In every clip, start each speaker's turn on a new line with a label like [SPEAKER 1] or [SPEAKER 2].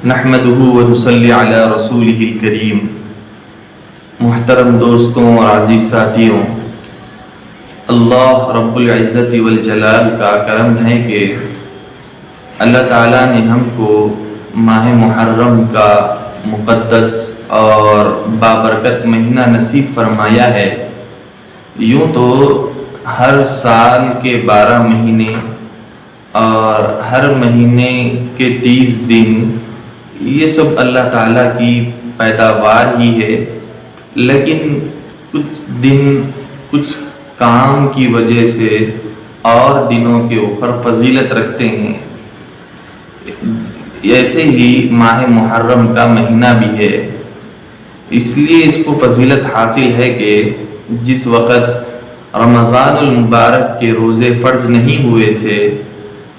[SPEAKER 1] نحمدہ ونصلی علی رسولہ الکریم۔ محترم دوستوں اور عزیز ساتھیوں، اللہ رب العزت والجلال کا کرم ہے کہ اللہ تعالیٰ نے ہم کو ماہ محرم کا مقدس اور بابرکت مہینہ نصیب فرمایا ہے۔ یوں تو ہر سال کے 12 مہینے اور ہر مہینے کے 30 دن یہ سب اللہ تعالیٰ کی پیداوار ہی ہے، لیکن کچھ دن کچھ کام کی وجہ سے اور دنوں کے اوپر فضیلت رکھتے ہیں۔ ایسے ہی ماہ محرم کا مہینہ بھی ہے، اس لیے اس کو فضیلت حاصل ہے کہ جس وقت رمضان المبارک کے روزے فرض نہیں ہوئے تھے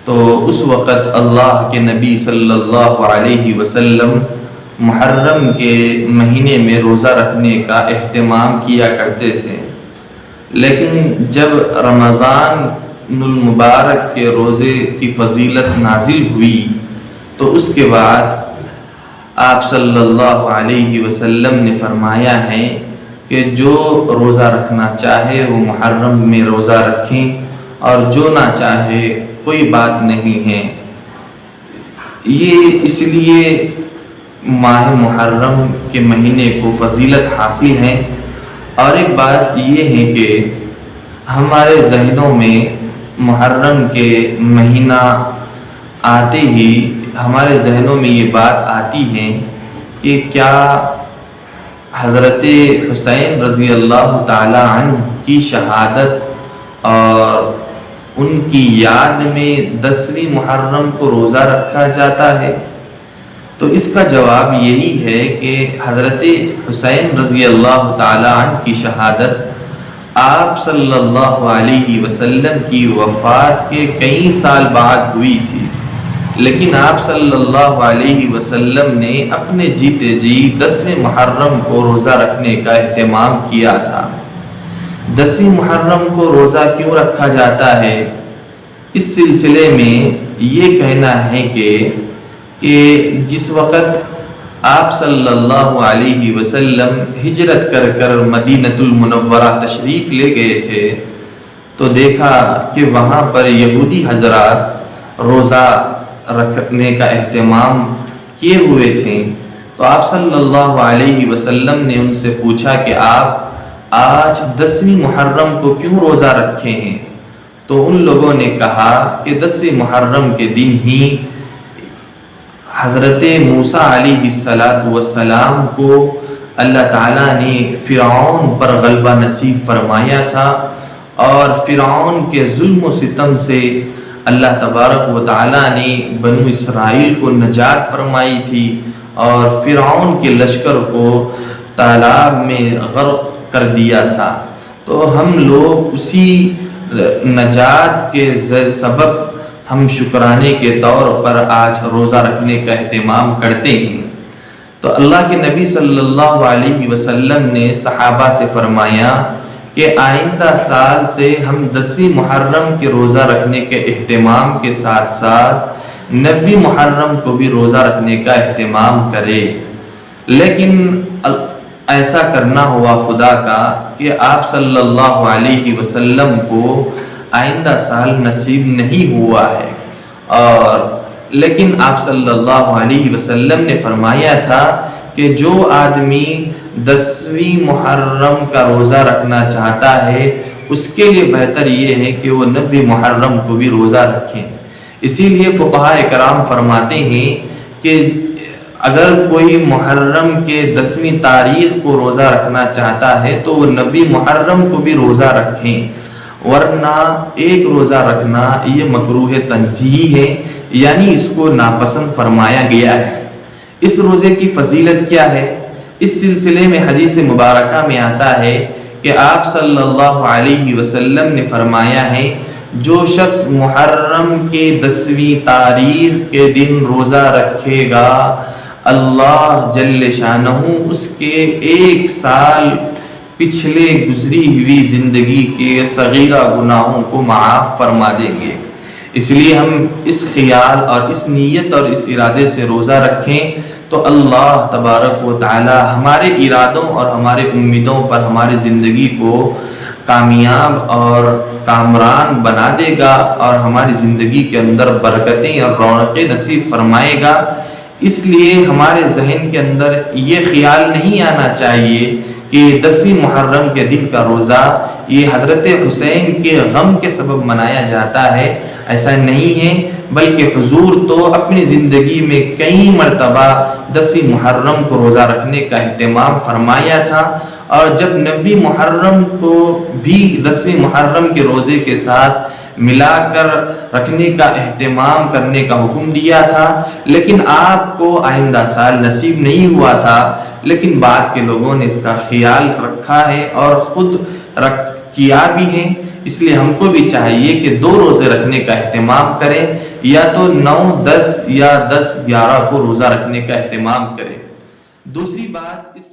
[SPEAKER 1] تو اس وقت اللہ کے نبی صلی اللہ علیہ وسلم محرم کے مہینے میں روزہ رکھنے کا اہتمام کیا کرتے تھے، لیکن جب رمضان المبارک کے روزے کی فضیلت نازل ہوئی تو اس کے بعد آپ صلی اللہ علیہ وسلم نے فرمایا ہے کہ جو روزہ رکھنا چاہے وہ محرم میں روزہ رکھیں اور جو نہ چاہے کوئی بات نہیں ہے۔ یہ اس لیے ماہ محرم کے مہینے کو فضیلت حاصل ہے۔ اور ایک بات یہ ہے کہ ہمارے ذہنوں میں محرم کے مہینہ آتے ہی ہمارے ذہنوں میں یہ بات آتی ہے کہ کیا حضرت حسین رضی اللہ تعالی عنہ کی شہادت اور ان کی یاد میں 10ویں محرم کو روزہ رکھا جاتا ہے؟ تو اس کا جواب یہی ہے کہ حضرت حسین رضی اللہ تعالی عنہ کی شہادت آپ صلی اللہ علیہ وسلم کی وفات کے کئی سال بعد ہوئی تھی، لیکن آپ صلی اللہ علیہ وسلم نے اپنے جیتے جی 10ویں محرم کو روزہ رکھنے کا اہتمام کیا تھا۔ 10ویں محرم کو روزہ کیوں رکھا جاتا ہے؟ اس سلسلے میں یہ کہنا ہے کہ جس وقت آپ صلی اللہ علیہ وسلم ہجرت کر مدینۃ المنورہ تشریف لے گئے تھے تو دیکھا کہ وہاں پر یہودی حضرات روزہ رکھنے کا اہتمام کیے ہوئے تھے، تو آپ صلی اللہ علیہ وسلم نے ان سے پوچھا کہ آپ آج 10ویں محرم کو کیوں روزہ رکھے ہیں؟ تو ان لوگوں نے کہا کہ 10ویں محرم کے دن ہی حضرت موسیٰ علیہ السلام کو اللہ تعالیٰ نے فرعون پر غلبہ نصیب فرمایا تھا، اور فرعون کے ظلم و ستم سے اللہ تبارک و تعالیٰ نے بنو اسرائیل کو نجات فرمائی تھی اور فرعون کے لشکر کو تالاب میں غرق کر دیا تھا۔ تو ہم لوگ اسی نجات کے سبب ہم شکرانے کے طور پر آج روزہ رکھنے کا اہتمام کرتے ہیں۔ تو اللہ کے نبی صلی اللہ علیہ وسلم نے صحابہ سے فرمایا کہ آئندہ سال سے ہم 10ویں محرم کے روزہ رکھنے کے اہتمام کے ساتھ ساتھ 9ویں محرم کو بھی روزہ رکھنے کا اہتمام کرے، لیکن ایسا کرنا ہوا خدا کا کہ آپ صلی اللہ علیہ وسلم کو آئندہ سال نصیب نہیں ہوا ہے، اور لیکن آپ صلی اللہ علیہ وسلم نے فرمایا تھا کہ جو آدمی 10ویں محرم کا روزہ رکھنا چاہتا ہے اس کے لیے بہتر یہ ہے کہ وہ 9ویں محرم کو بھی روزہ رکھیں۔ اسی لیے فقہاء کرام فرماتے ہیں کہ اگر کوئی محرم کے 10ویں تاریخ کو روزہ رکھنا چاہتا ہے تو وہ 9ویں محرم کو بھی روزہ رکھیں، ورنہ ایک روزہ رکھنا یہ مکروہ تنزیہی ہے، یعنی اس کو ناپسند فرمایا گیا ہے۔ اس روزے کی فضیلت کیا ہے؟ اس سلسلے میں حدیث مبارکہ میں آتا ہے کہ آپ صلی اللہ علیہ وسلم نے فرمایا ہے جو شخص محرم کے 10ویں تاریخ کے دن روزہ رکھے گا اللہ جل شانہ اس کے 1 سال پچھلے گزری ہوئی زندگی کے صغیرہ گناہوں کو معاف فرما دیں گے۔ اس لیے ہم اس خیال اور اس نیت اور اس ارادے سے روزہ رکھیں تو اللہ تبارک و تعالی ہمارے ارادوں اور ہمارے امیدوں پر ہماری زندگی کو کامیاب اور کامران بنا دے گا اور ہماری زندگی کے اندر برکتیں اور رونقیں نصیب فرمائے گا۔ اس لیے ہمارے ذہن کے اندر یہ خیال نہیں آنا چاہیے کہ 10ویں محرم کے دن کا روزہ یہ حضرت حسین کے غم کے سبب منایا جاتا ہے، ایسا نہیں ہے، بلکہ حضور تو اپنی زندگی میں کئی مرتبہ 10ویں محرم کو روزہ رکھنے کا اہتمام فرمایا تھا، اور جب 9ویں محرم کو بھی 10ویں محرم کے روزے کے ساتھ ملا کر رکھنے کا اہتمام کرنے کا حکم دیا تھا، لیکن آپ کو آئندہ سال نصیب نہیں ہوا تھا، لیکن بعد کے لوگوں نے اس کا خیال رکھا ہے اور خود کیا بھی ہے۔ اس لیے ہم کو بھی چاہیے کہ 2 روزے رکھنے کا اہتمام کریں، یا تو 9، 10 یا 10، 11 کو روزہ رکھنے کا اہتمام کریں۔ دوسری بات اس